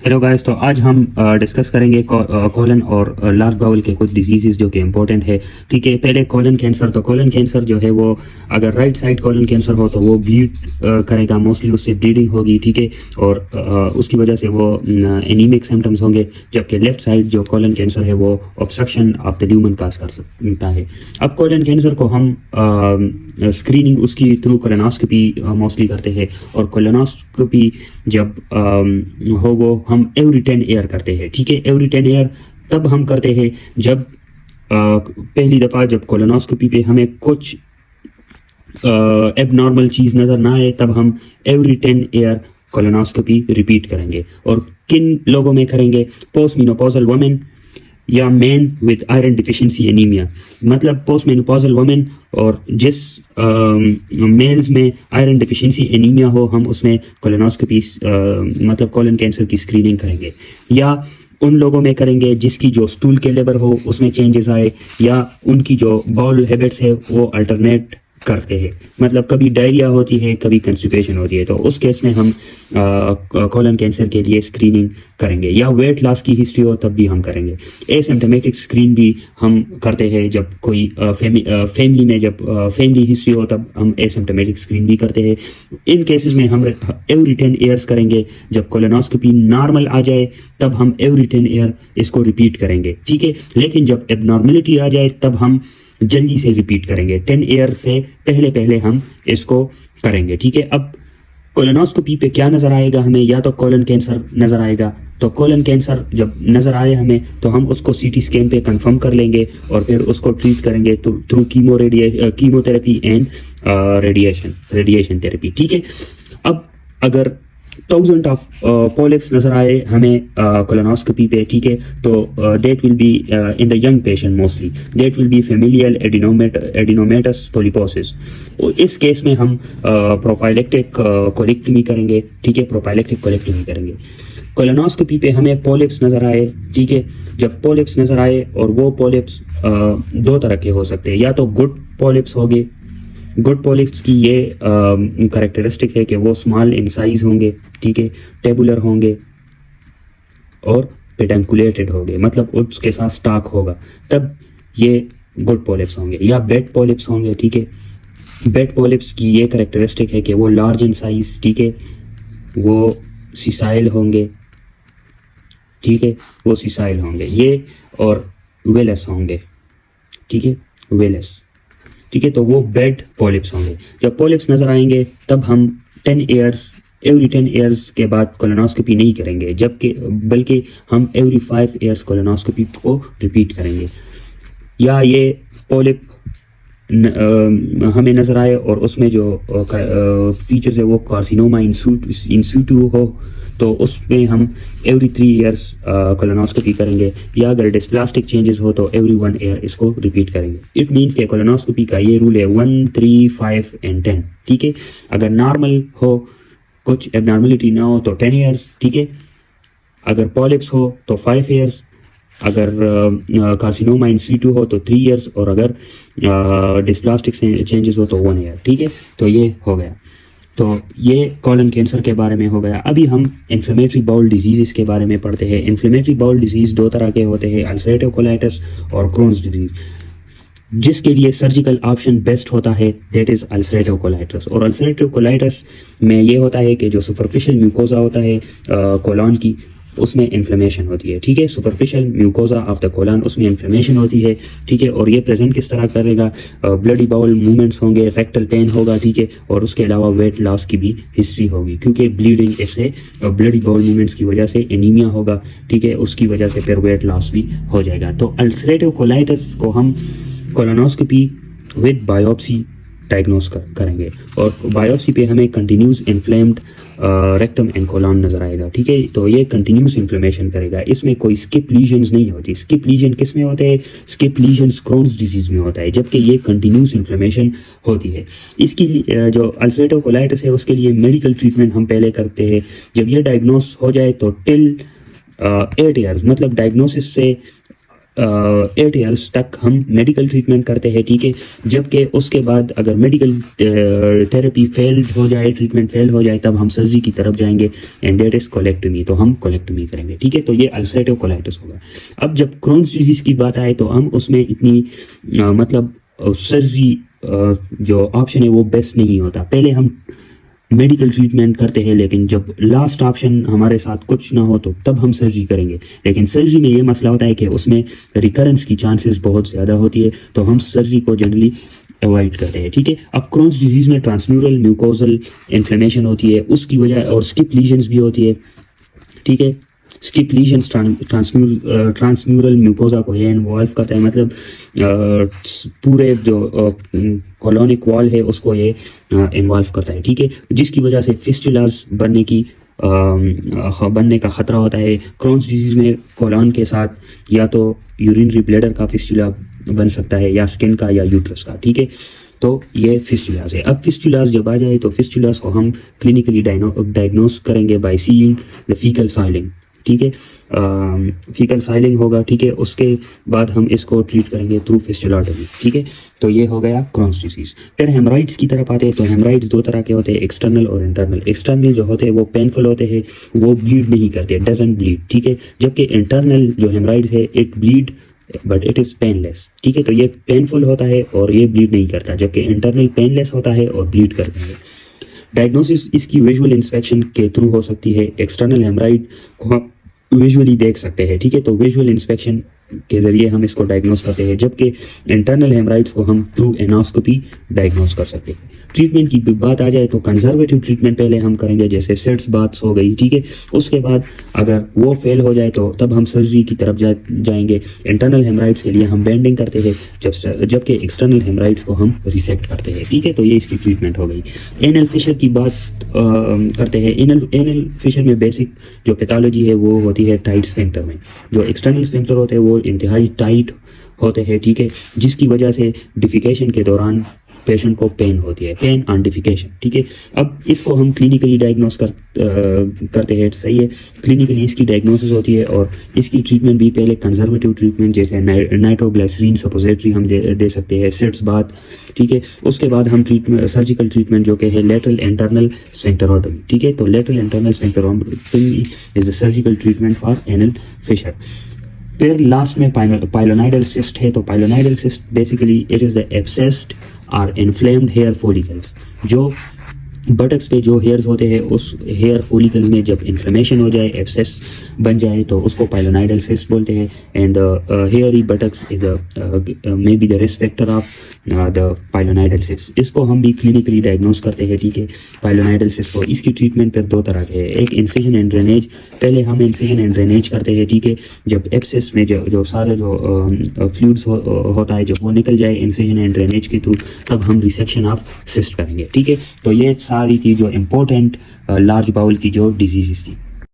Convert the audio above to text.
Hello guys, तो आज हम डिस्कस करेंगे कोलन और लार्ज बाउल के कुछ डिजीजेस जो कि इम्पोर्टेंट है। ठीक है, पहले कोलन कैंसर। तो कोलन कैंसर जो है वो अगर राइट साइड कोलन कैंसर हो तो वो ब्लीड करेगा, मोस्टली उससे ब्लीडिंग होगी। ठीक है, और उसकी वजह से वो एनीमिक सिम्टम्स होंगे। जबकि लेफ्ट साइड जो कोलन कैंसर है वो ऑब्स्ट्रक्शन ऑफ द ल्यूमन काज कर सकता है। अब कोलन कैंसर को हम स्क्रीनिंग उसकी थ्रू कोलोनोस्कोपी मोस्टली करते हैं, और कोलोनोस्कोपी जब हो वो हम एवरी 10 ईयर करते हैं। ठीक है, एवरी 10 ईयर तब हम करते हैं जब पहली दफ़ा जब कोलोनोस्कोपी पे हमें कुछ एबनॉर्मल चीज़ नज़र ना आए, तब हम एवरी 10 ईयर कोलोनोस्कोपी रिपीट करेंगे। और किन लोगों में करेंगे? पोस्ट मेनोपॉजल वुमेन या man with iron deficiency anaemia. मतलब पोस्ट मेनोपॉजल वुमेन और जिस मेल्स में आयरन डिफिशिएंसी एनीमिया हो, हम उसमें कोलोनोस्कोपी मतलब कोलन कैंसर की स्क्रीनिंग करेंगे। या उन लोगों में करेंगे जिसकी जो स्टूल के लेवल हो उसमें चेंजेस आए, या उनकी जो बाउल हैबिट्स है वो अल्टरनेट करते हैं। मतलब कभी डायरिया होती है, कभी कंस्टिपेशन होती है, तो उस केस में हम कोलन कैंसर के लिए स्क्रीनिंग करेंगे। या वेट लॉस की हिस्ट्री हो तब भी हम करेंगे। एसिम्प्टोमेटिक स्क्रीन भी हम करते हैं। जब कोई फैमिली में जब फैमिली हिस्ट्री हो तब हम एसिम्प्टोमेटिक स्क्रीन भी करते हैं। इन केसेस में हम एवरी 10 ईयर्स करेंगे। जब कोलोनोस्कोपी नॉर्मल आ जाए तब हम एवरी 10 ईयर इसको रिपीट करेंगे। ठीक है, लेकिन जब एबनॉर्मलिटी आ जाए तब हम जल्दी से रिपीट करेंगे। 10 ईयर से पहले पहले हम इसको करेंगे। ठीक है, अब कोलोनोस्कोपी पे क्या नज़र आएगा हमें? या तो कोलन कैंसर नज़र आएगा। तो कोलन कैंसर जब नज़र आए हमें तो हम उसको सीटी स्कैन पे कंफर्म कर लेंगे और फिर उसको ट्रीट करेंगे through chemotherapy and radiation therapy. ठीक है, अब अगर 1000 ऑफ पॉलिप्स नजर आए हमें कोलोनोस्कोपी पे, ठीक है, तो that will be in the young patient mostly that will be familial adenomatous polyposis. इस केस में हम प्रोफाइलेक्टिक कोलेक्टमी करेंगे। ठीक है, प्रोफाइलेक्टिक कोलेक्टमी करेंगे। कोलोनोस्कोपी पे हमें पॉलिप्स नजर आए, ठीक है, जब पॉलिप्स नजर आए, और वो पॉलिप्स दो तरह के हो सकते हैं। या तो गुड पॉलिप्स होंगे। गुड पॉलिप्स की ये करेक्टरिस्टिक है कि वो स्मॉल इन साइज होंगे, ठीक है, टेबुलर होंगे और पेडंकुलेटेड होंगे, मतलब उसके साथ स्टॉक होगा, तब ये गुड पॉलिप्स होंगे। या बेड पॉलिप्स होंगे। ठीक है, बेड पॉलिप्स की ये करेक्टरिस्टिक है कि वो लार्ज इन साइज, ठीक है, वो सिसाइल होंगे। ठीक है, वो सिसाइल होंगे ये, और वेलस होंगे। ठीक है, वेलस। ठीक है, तो वो बेड पॉलिप्स होंगे। जब पॉलिप्स नजर आएंगे तब हम 10 ईयर्स एवरी 10 ईयर्स के बाद कोलोनोस्कोपी नहीं करेंगे, जबकि बल्कि हम एवरी 5 ईयर्स कोलोनोस्कोपी को रिपीट करेंगे। या ये पॉलिप हमें नजर आए और उसमें जो फीचर्स है वो कार्सिनोमा इन सिटू हो, तो उसमें हम एवरी 3 ईयर्स कोलोनोस्कोपी करेंगे। या अगर डिस्प्लास्टिक चेंजेस हो तो एवरी 1 ईयर इसको रिपीट करेंगे। इट मीन्स के कोलोनोस्कोपी का ये रूल है 1, 3, 5 एंड 10। ठीक है, अगर नॉर्मल हो, कुछ एबनॉर्मलिटी ना हो तो 10 ईयर्स। ठीक है, अगर पॉलिप्स हो तो 5 ईयर्स, अगर कार्सिनोमा इन सिटू हो तो 3 ईयर्स, और अगर डिस्प्लास्टिक चेंजेस हो तो 1 ईयर। ठीक है, तो ये हो गया। तो ये कोलन कैंसर के बारे में हो गया। अभी हम इन्फ्लेमेटरी बाउल डिजीज़ के बारे में पढ़ते हैं। इन्फ्लेमेटरी बाउल डिजीज़ दो तरह के होते हैं, अल्सरेटिव कोलाइटिस और क्रोन्स डिजीज। जिसके लिए सर्जिकल ऑप्शन बेस्ट होता है दैट इज़ अल्सरेटिव कोलाइटिस। और अल्सरेटिव कोलाइटिस में ये होता है कि जो सुपरफिशियल म्यूकोजा होता है कोलन की, उसमें इन्फ्लेमेशन होती है। ठीक है, superficial mucosa of the colon, उसमें इन्फ्लेमेशन होती है। ठीक है, और ये प्रेजेंट किस तरह करेगा? ब्लडी बाउल मूवमेंट्स होंगे, रेक्टल पेन होगा। ठीक है, और उसके अलावा वेट लॉस की भी हिस्ट्री होगी, क्योंकि ब्लीडिंग इससे ब्लडी बाउल मूवमेंट्स की वजह से एनीमिया होगा। ठीक है, उसकी वजह से फिर वेट लॉस भी हो जाएगा। तो अल्सरेटिव कोलाइटिस को हम कोलोनोस्कोपी विद बायोप्सी डायग्नोस करेंगे, और बायोप्सी पे हमें continuous inflamed rectum and colon नजर आएगा। ठीक है, तो ये कंटिन्यूस इन्फ्लेमेशन करेगा। इसमें कोई स्किप लीजन्स नहीं होती। स्किप लीजन किस में होते हैं? स्किप लीजन्स क्रोन्स डिजीज में होता है, जबकि ये कंटिन्यूस इन्फ्लेमेशन होती है। इसकी जो अल्सरेटिव कोलाइटिस है उसके लिए मेडिकल ट्रीटमेंट हम पहले करते हैं। जब ये डायग्नोस हो जाए तो टिल 8 ईयर्स, मतलब डायग्नोसिस से 8 ईयर्स तक हम मेडिकल ट्रीटमेंट करते हैं, ठीक है। जबकि उसके बाद अगर मेडिकल थेरेपी फेल्ड हो जाए, ट्रीटमेंट फेल हो जाए, तब हम सर्जरी की तरफ जाएंगे, एंड दैट इज कोलेक्टमी। तो हम कोलेक्टमी करेंगे, ठीक है। तो ये अल्सरेटिव कोलाइटिस होगा। अब जब क्रोन्स डिजीज की बात आए तो हम उसमें इतनी मतलब सर्जरी जो ऑप्शन है वो बेस्ट नहीं होता। पहले हम मेडिकल ट्रीटमेंट करते हैं, लेकिन जब लास्ट ऑप्शन हमारे साथ कुछ ना हो तो तब हम सर्जरी करेंगे। लेकिन सर्जरी में ये मसला होता है कि उसमें रिकरेंस की चांसेस बहुत ज़्यादा होती है, तो हम सर्जरी को जनरली अवॉइड करते हैं, ठीक है। अब क्रोन्स डिजीज़ में ट्रांसम्यूरल म्यूकोजल इन्फ्लेमेशन होती है, उसकी वजह, और स्किप लीजन्स भी होती है, ठीक है। स्किप लीजन्स ट्रांसम्यूरल म्यूकोजा को ये इन्वॉल्व करता है, मतलब पूरे जो कॉलोनिक वॉल है उसको ये इन्वॉल्व करता है, ठीक है। जिसकी वजह से फिस्टुलास बनने का खतरा होता है। क्रोन्स डिजीज में कोलन के साथ या तो यूरिनरी ब्लैडर का फिस्टुला बन सकता है, या स्किन का, या यूट्रस का, ठीक है। तो ये फिस्टुलास है। अब फिस्टुलास जब आ जाए तो फिस्टुलास को हम क्लिनिकली डायग्नोस करेंगे बाय सीइंग द फीकल साइलिंग, ठीक है। फीकल साइलिंग होगा, ठीक है। उसके बाद हम इसको ट्रीट करेंगे थ्रू फिस्टुलाटमी, ठीक है। तो ये हो गया क्रोन्स डिजीज। फिर हेमराइड्स की तरफ आते हैं तो हेमराइड्स दो तरह के होते हैं, एक्सटर्नल और इंटरनल। एक्सटर्नल जो होते हैं वो पेनफुल होते हैं, वो ब्लीड नहीं करते, डजंट ब्लीड, ठीक है। जबकि इंटरनल जो हेमराइड्स है it bleed but it is painless, ठीक है। तो ये पेनफुल होता है और ये ब्लीड नहीं करता, जबकि इंटरनल पेनलेस होता है और ब्लीड करता है। डायग्नोसिस इसकी विजुअल इंस्पेक्शन के थ्रू हो सकती है। एक्सटर्नल हेमराइड को हम विजुअली देख सकते हैं, ठीक है। तो विजुअल इंस्पेक्शन के जरिए हम इसको डायग्नोस करते हैं, जबकि इंटरनल हेमराइड्स को हम थ्रू एनोस्कोपी डायग्नोस कर सकते हैं। ट्रीटमेंट की बात आ जाए तो कंजर्वेटिव ट्रीटमेंट पहले हम करेंगे, जैसे सेट्स बाथ्स हो गई, ठीक है। उसके बाद अगर वो फेल हो जाए तो तब हम सर्जरी की तरफ जाएंगे। इंटरनल हेमराइड्स के लिए हम बेंडिंग करते हैं, जबकि एक्सटर्नल हेमराइड्स को हम रिसेक्ट करते हैं, ठीक है। तो ये इसकी ट्रीटमेंट हो गई। एनल फिशर की बात करते हैं। एनल फिशर में बेसिक जो पैथोलॉजी है वो होती है टाइट स्फिंक्टर में। जो एक्सटर्नल स्फिंक्टर होते हैं वो इंतहाई टाइट होते हैं, ठीक है, जिसकी वजह से डिफिकेशन के दौरान पेशेंट को पेन होती है, पेन ऑन डिफिकेशन, ठीक है। अब इसको हम क्लिनिकली डायग्नोस करते हैं, सही है। क्लिनिकली इसकी डायग्नोसिस होती है और इसकी ट्रीटमेंट भी पहले कंजर्वेटिव ट्रीटमेंट जैसे नाइट्रोग्लिसरीन सपोजिटरी हम दे सकते हैं, सेट्स बाथ, ठीक है। उसके बाद हम सर्जिकल ट्रीटमेंट जो कि है लेटरल इंटरनल स्फिंक्टरोटमी, ठीक है। तो lateral internal sphincterotomy is the surgical treatment for anal fissure. फिर लास्ट में पाइलोनाइडल सिस्ट है। तो pilonidal cyst basically it is the abscessed or inflamed hair follicles. जो बटक्स पे जो हेयर्स होते हैं उस हेयर फॉलिकल्स में जब इन्फ्लेमेशन हो जाए, एब्सेस बन जाए, तो उसको पाइलोनाइडल सिस्ट बोलते हैं। And hairy buttocks is may be the risk factor of the pilonidal cyst. इसको हम भी क्लिनिकली डायग्नोस करते हैं, ठीक है, पाइलोनाइडल सिस्ट को। इसकी ट्रीटमेंट फिर दो तरह के है, एक इंसिजन एंड ड्रेनेज। पहले हम इंसिजन एंड ड्रेनेज करते हैं, ठीक है। जब एब्सेस में जो सारे जो फ्लूइड्स होता है जब वो निकल जाए इंसिजन एंड ड्रेनेज के थ्रू, तब हम रिसेक्शन ऑफ सिस्ट करेंगे, ठीक है। तो ये सारी थी जो इम्पोर्टेंट लार्ज बाउल की जो डिजीज़ थी।